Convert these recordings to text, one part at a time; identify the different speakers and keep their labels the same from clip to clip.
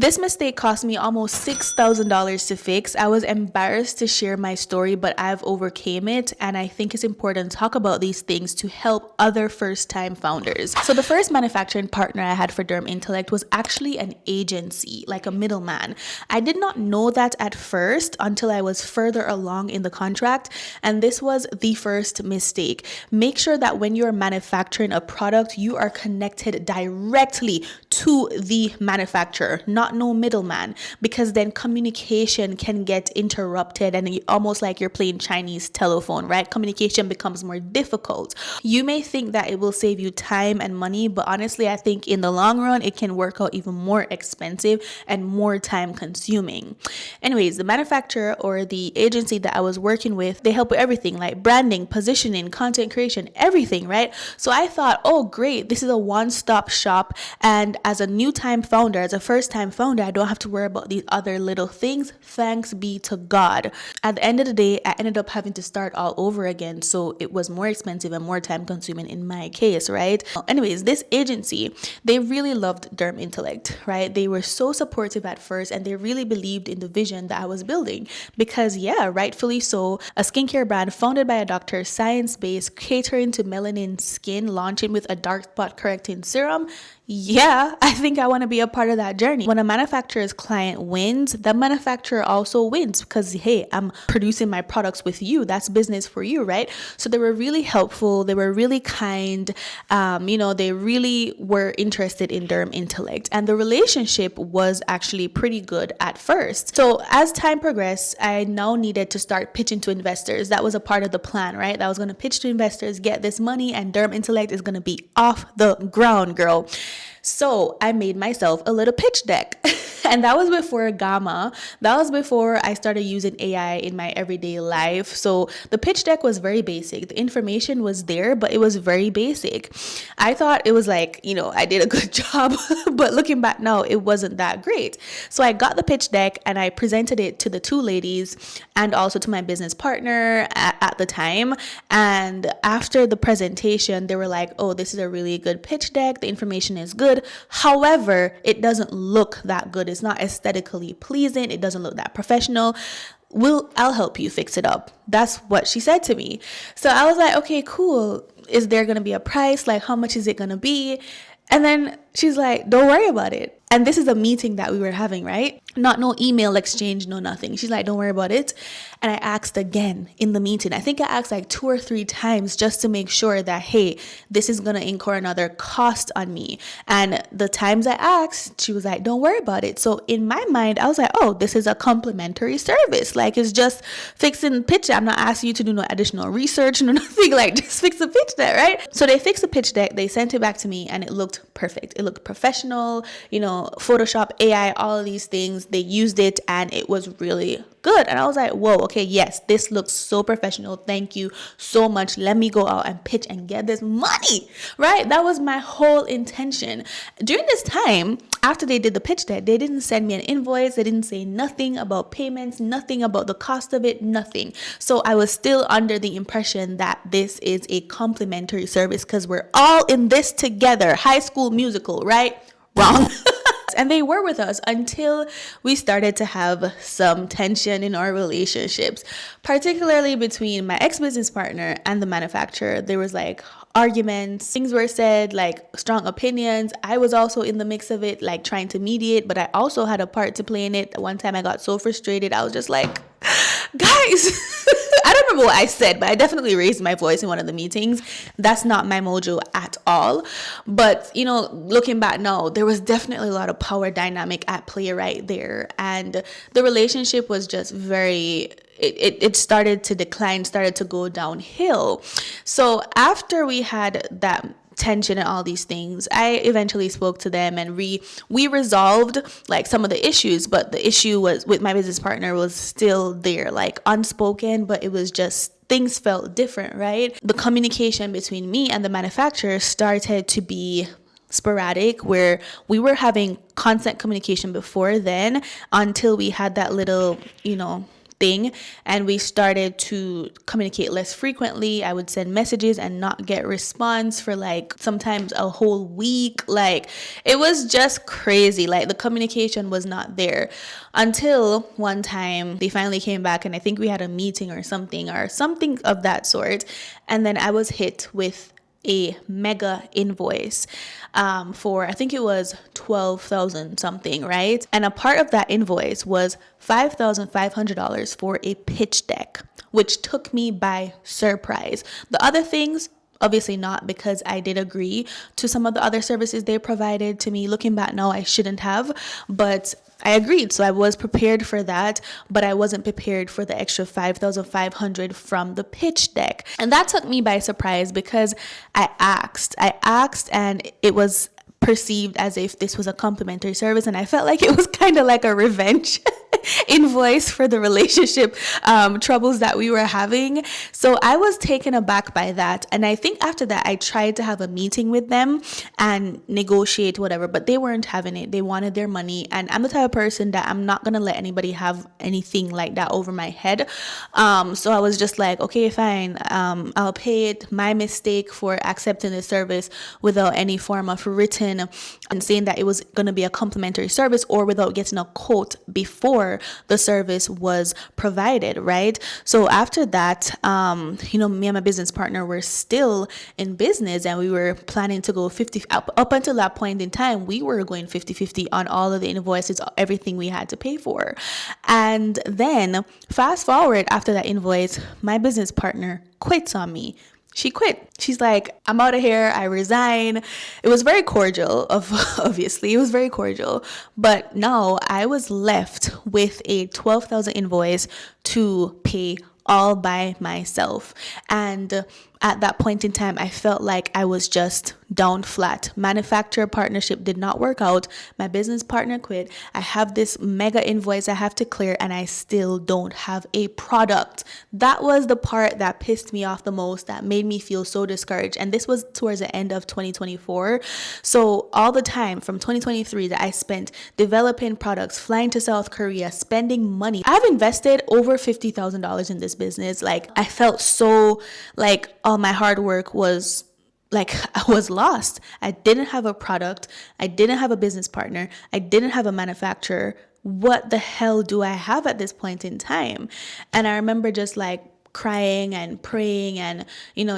Speaker 1: This mistake cost me almost $6,000 to fix. I was embarrassed to share my story, but I've overcame it, and I think it's important to talk about these things to help other first-time founders. So the first manufacturing partner I had for Derm Intellect was actually an agency, like a middleman. I did not know that at first until I was further along in the contract, and this was the first mistake. Make sure that when you're manufacturing a product, you are connected directly to the manufacturer, not no middleman, because then communication can get interrupted and almost like you're playing Chinese telephone, right? Communication becomes more difficult. You may think that it will save you time and money, but honestly, I think in the long run, it can work out even more expensive and more time consuming. Anyways, the manufacturer or the agency that I was working with, they help with everything like branding, positioning, content creation, everything, right? So I thought, oh, great, this is a one-stop shop. And as a new time founder, as a first time founder, I don't have to worry about these other little things. Thanks be to God. At the end of the day, I ended up having to start all over again. So it was more expensive and more time consuming in my case, right? Anyways, this agency, they really loved Derm Intellect, right? They were so supportive at first and they really believed in the vision that I was building because yeah, rightfully so, a skincare brand founded by a doctor, science-based, catering to melanin skin, launching with a dark spot correcting serum. Yeah, I think I want to be a part of that journey. When a manufacturer's client wins, the manufacturer also wins because, hey, I'm producing my products with you. That's business for you, right? So they were really helpful. They were really kind. They really were interested in Derm Intellect. And the relationship was actually pretty good at first. So as time progressed, I now needed to start pitching to investors. That was a part of the plan, right? That I was going to pitch to investors, get this money, and Derm Intellect is going to be off the ground, girl. So I made myself a little pitch deck and that was before Gamma. That was before I started using AI in my everyday life. So the pitch deck was very basic. The information was there, but it was very basic. I thought it was like, I did a good job, but looking back now, it wasn't that great. So I got the pitch deck and I presented it to the two ladies and also to my business partner at the time. And after the presentation, they were like, oh, this is a really good pitch deck. The information is good. However, it doesn't look that good. It's not aesthetically pleasing. It doesn't look that professional. I'll help you fix it up. That's what she said to me. So I was like, okay, cool. Is there going to be a price? Like, how much is it going to be? And then she's like, don't worry about it. And this is a meeting that we were having, right? Not no email exchange, no nothing. She's like, don't worry about it. And I asked again in the meeting. I think I asked like 2 or 3 times just to make sure that, hey, this is going to incur another cost on me. And the times I asked, she was like, don't worry about it. So in my mind, I was like, oh, this is a complimentary service. Like it's just fixing the pitch. I'm not asking you to do no additional research, no nothing, like just fix the pitch deck, right? So they fixed the pitch deck. They sent it back to me and it looked perfect. It looked professional, Photoshop, AI, all of these things. They used it and it was really good. And I was like, whoa, okay, yes, this looks so professional. Thank you so much. Let me go out and pitch and get this money, right? That was my whole intention. During this time, after they did the pitch deck, they didn't send me an invoice. They didn't say nothing about payments, nothing about the cost of it, nothing. So I was still under the impression that this is a complimentary service because we're all in this together. High School Musical, right? Wrong. And they were with us until we started to have some tension in our relationships, particularly between my ex-business partner and the manufacturer. There was like arguments, things were said, like strong opinions. I was also in the mix of it, like trying to mediate, but I also had a part to play in it. One time I got so frustrated, I was just like, guys, I don't remember what I said, but I definitely raised my voice in one of the meetings. That's not my mojo at all. But, looking back now, there was definitely a lot of power dynamic at play right there. And the relationship was just it started to decline, started to go downhill. So after we had that tension and all these things, I eventually spoke to them and we resolved like some of the issues, but the issue was with my business partner was still there, like unspoken, but it was just things felt different, right? The communication between me and the manufacturer started to be sporadic, where we were having constant communication before then until we had that little, thing, and we started to communicate less frequently. I would send messages and not get response for like sometimes a whole week. Like it was just crazy. Like the communication was not there until one time they finally came back, and I think we had a meeting or something of that sort, and then I was hit with a mega invoice for, I think it was 12,000 something, right? And a part of that invoice was $5,500 for a pitch deck, which took me by surprise. The other things, obviously not, because I did agree to some of the other services they provided to me. Looking back now, I shouldn't have, but I agreed. So I was prepared for that, but I wasn't prepared for the extra 5,500 from the pitch deck. And that took me by surprise because I asked and it was perceived as if this was a complimentary service, and I felt like it was kind of like a revenge invoice for the relationship troubles that we were having. So I was taken aback by that, and I think after that I tried to have a meeting with them and negotiate whatever, but they weren't having it. They wanted their money, and I'm the type of person that I'm not gonna let anybody have anything like that over my head. So I was just like, okay, fine, I'll pay it. My mistake for accepting the service without any form of written and saying that it was going to be a complimentary service, or without getting a quote before the service was provided, right? So after that, me and my business partner were still in business, and we were planning to go 50 up until that point in time. We were going 50-50 on all of the invoices, everything we had to pay for. And then fast forward, after that invoice, my business partner quits on me. She quit. She's like, I'm out of here. I resign. It was very cordial, obviously. It was very cordial. But now I was left with a 12,000 invoice to pay all by myself. And at that point in time, I felt like I was just down flat. Manufacturer partnership did not work out. My business partner quit. I have this mega invoice I have to clear, and I still don't have a product. That was the part that pissed me off the most, that made me feel so discouraged. And this was towards the end of 2024. So all the time from 2023 that I spent developing products, flying to South Korea, spending money. I've invested over $50,000 in this business. Like, I felt so like all my hard work was like I was lost. I didn't have a product. I didn't have a business partner. I didn't have a manufacturer. What the hell do I have at this point in time? And I remember just like crying and praying and,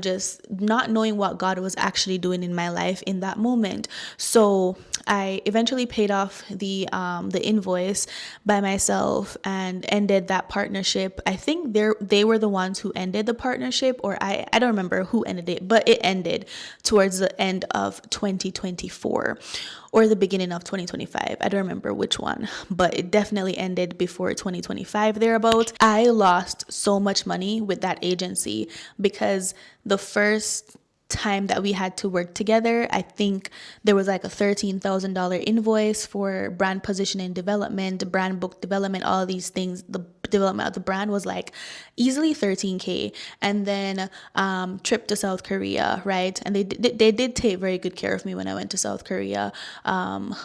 Speaker 1: just not knowing what God was actually doing in my life in that moment. So I eventually paid off the invoice by myself and ended that partnership. I think they were the ones who ended the partnership, or I don't remember who ended it, but it ended towards the end of 2024 or the beginning of 2025. I don't remember which one, but it definitely ended before 2025 thereabout. I lost so much money with that agency because the first time that we had to work together, I think there was like a $13,000 invoice for brand positioning development, brand book development, all these things. The development of the brand was like easily $13K. And then trip to South Korea, right? And they did take very good care of me when I went to South Korea,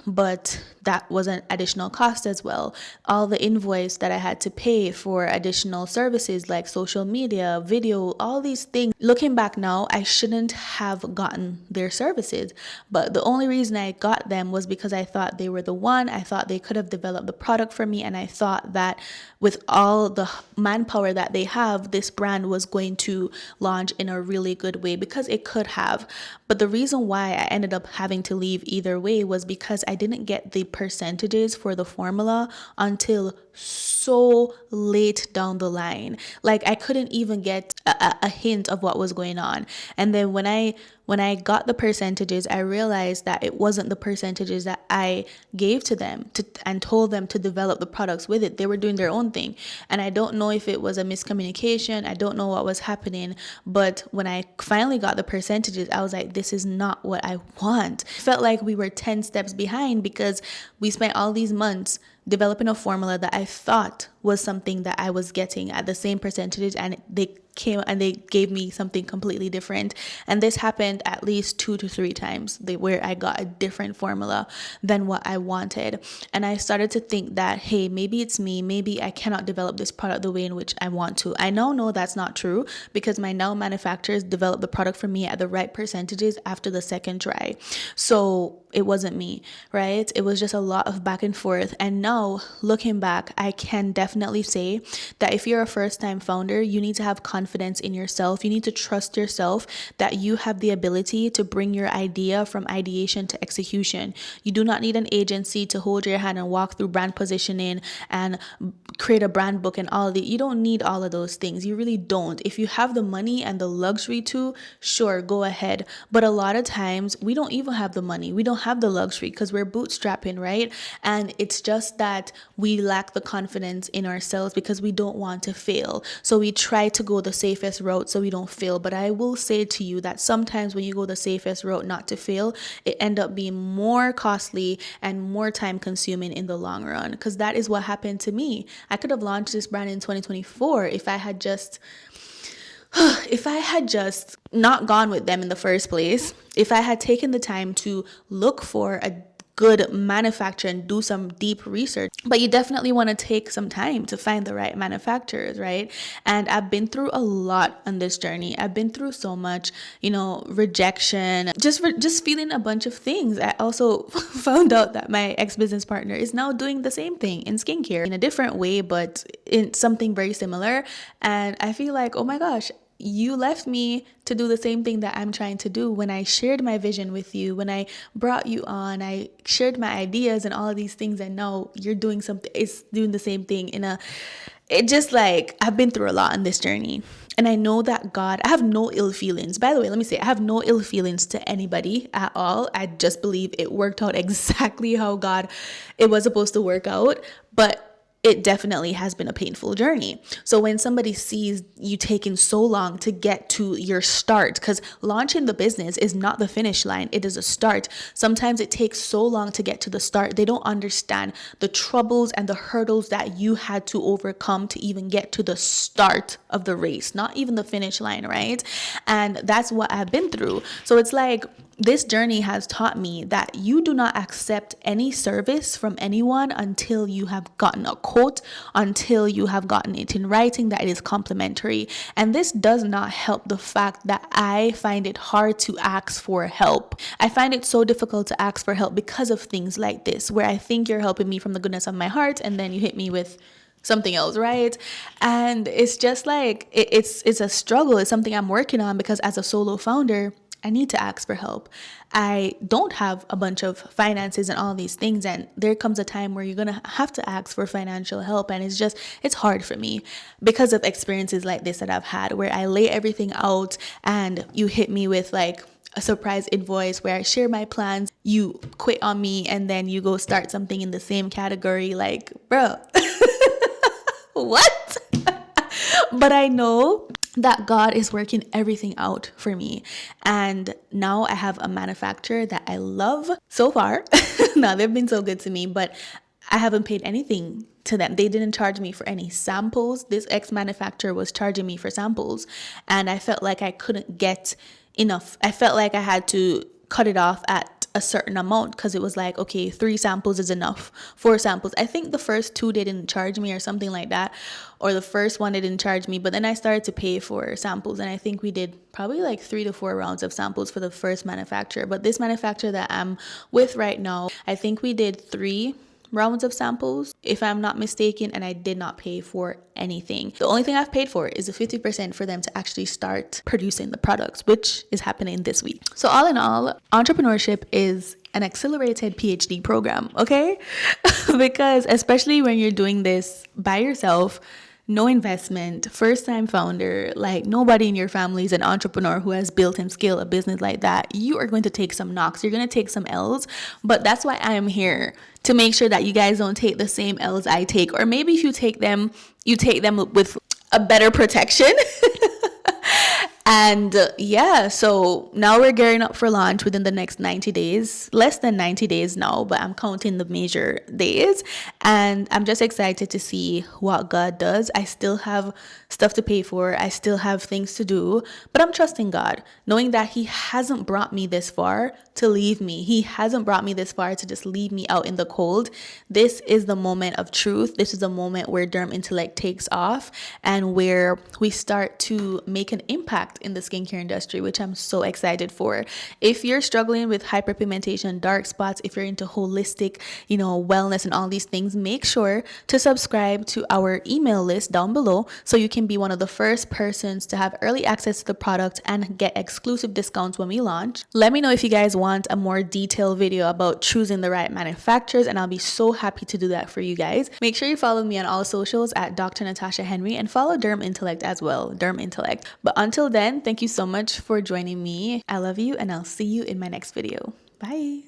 Speaker 1: but that was an additional cost as well. All the invoice that I had to pay for additional services like social media, video, all these things. Looking back now, I shouldn't have gotten their services, but the only reason I got them was because I thought they were the one. I thought they could have developed the product for me, and I thought that with all the manpower that they have, this brand was going to launch in a really good way, because it could have. But the reason why I ended up having to leave either way was because I didn't get the percentages for the formula until so late down the line. Like, I couldn't even get a hint of what was going on. And then when I got the percentages, I realized that it wasn't the percentages that I gave to them and told them to develop the products with it. They were doing their own thing. And I don't know if it was a miscommunication. I don't know what was happening. But when I finally got the percentages, I was like, this is not what I want. It felt like we were 10 steps behind because we spent all these months developing a formula that I thought was something that I was getting at the same percentages, and they came and they gave me something completely different. And this happened at least 2 to 3 times where I got a different formula than what I wanted. And I started to think that, hey, maybe it's me. Maybe I cannot develop this product the way in which I want to. I now know that's not true, because my now manufacturers developed the product for me at the right percentages after the second try. So it wasn't me, right? It was just a lot of back and forth. And now looking back, I can definitely say that if you're a first-time founder, you need to have confidence in yourself. You need to trust yourself that you have the ability to bring your idea from ideation to execution. You do not need an agency to hold your hand and walk through brand positioning and create a brand book and all of it. You don't need all of those things. You really don't. If you have the money and the luxury to, sure, go ahead. But a lot of times we don't even have the money. We don't have the luxury because we're bootstrapping, right? And it's just that we lack the confidence in ourselves because we don't want to fail. So we try to go the safest route so we don't fail. But I will say to you that sometimes when you go the safest route not to fail, it end up being more costly and more time consuming in the long run, because that is what happened to me. I could have launched this brand in 2024 if I had just not gone with them in the first place, if I had taken the time to look for a good manufacturer and do some deep research. But you definitely want to take some time to find the right manufacturers, right? And I've been through a lot on this journey. I've been through so much, rejection, just feeling a bunch of things. I also found out that my ex-business partner is now doing the same thing in skincare in a different way, but in something very similar. And I feel like, oh my gosh, you left me to do the same thing that I'm trying to do. When I shared my vision with you, when I brought you on, I shared my ideas and all of these things, and now you're doing something, it's doing the same thing I've been through a lot on this journey. And I know that God, I have no ill feelings. By the way, let me say, I have no ill feelings to anybody at all. I just believe it worked out exactly how it was supposed to work out. But it definitely has been a painful journey. So when somebody sees you taking so long to get to your start, because launching the business is not the finish line, it is a start. Sometimes it takes so long to get to the start. They don't understand the troubles and the hurdles that you had to overcome to even get to the start of the race, not even the finish line, right? And that's what I've been through. So it's like, this journey has taught me that you do not accept any service from anyone until you have gotten a quote, until you have gotten it in writing that it is complimentary. And this does not help the fact that I find it hard to ask for help. I find it so difficult to ask for help because of things like this, where I think you're helping me from the goodness of my heart, and then you hit me with something else, right? And it's just like, it's a struggle. It's something I'm working on, because as a solo founder, I need to ask for help. I don't have a bunch of finances and all these things. And there comes a time where you're going to have to ask for financial help. And it's hard for me because of experiences like this that I've had, where I lay everything out and you hit me with like a surprise invoice where I share my plans. You quit on me and then you go start something in the same category. Like, bro, what? But I know that God is working everything out for me. And now I have a manufacturer that I love so far. Now, they've been so good to me, but I haven't paid anything to them. They didn't charge me for any samples. This ex-manufacturer was charging me for samples, and I felt like I couldn't get enough. I felt like I had to cut it off at a certain amount, because it was like, okay, 3 samples is enough, 4 samples. I think the first 2 they didn't charge me or something like that, or the first one they didn't charge me, but then I started to pay for samples, and I think we did probably like 3 to 4 rounds of samples for the first manufacturer. But this manufacturer that I'm with right now, I think we did 3 rounds of samples, if I'm not mistaken, and I did not pay for anything. The only thing I've paid for is the 50% for them to actually start producing the products, which is happening this week. So all in all, entrepreneurship is an accelerated PhD program, okay? Because especially when you're doing this by yourself, no investment, first time founder, like nobody in your family is an entrepreneur who has built and scaled a business like that, you are going to take some knocks, you're going to take some L's. But that's why I am here, to make sure that you guys don't take the same L's I take. Or maybe if you take them with a better protection. And yeah, so now we're gearing up for launch within the next 90 days, less than 90 days now, but I'm counting the major days. And I'm just excited to see what God does. I still have stuff to pay for, I still have things to do, but I'm trusting God, knowing that He hasn't brought me this far to leave me. He hasn't brought me this far to just leave me out in the cold. This is the moment of truth. This is the moment where Derm Intellect takes off and where we start to make an impact in the skincare industry, which I'm so excited for. If you're struggling with hyperpigmentation, dark spots, if you're into holistic, wellness and all these things, make sure to subscribe to our email list down below so you can be one of the first persons to have early access to the product and get exclusive discounts when we launch. Let me know if you guys want a more detailed video about choosing the right manufacturers, and I'll be so happy to do that for you guys. Make sure you follow me on all socials at Dr. Natasha Henry and follow Derm Intellect as well, Derm Intellect. But until then, thank you so much for joining me. I love you, and I'll see you in my next video. Bye.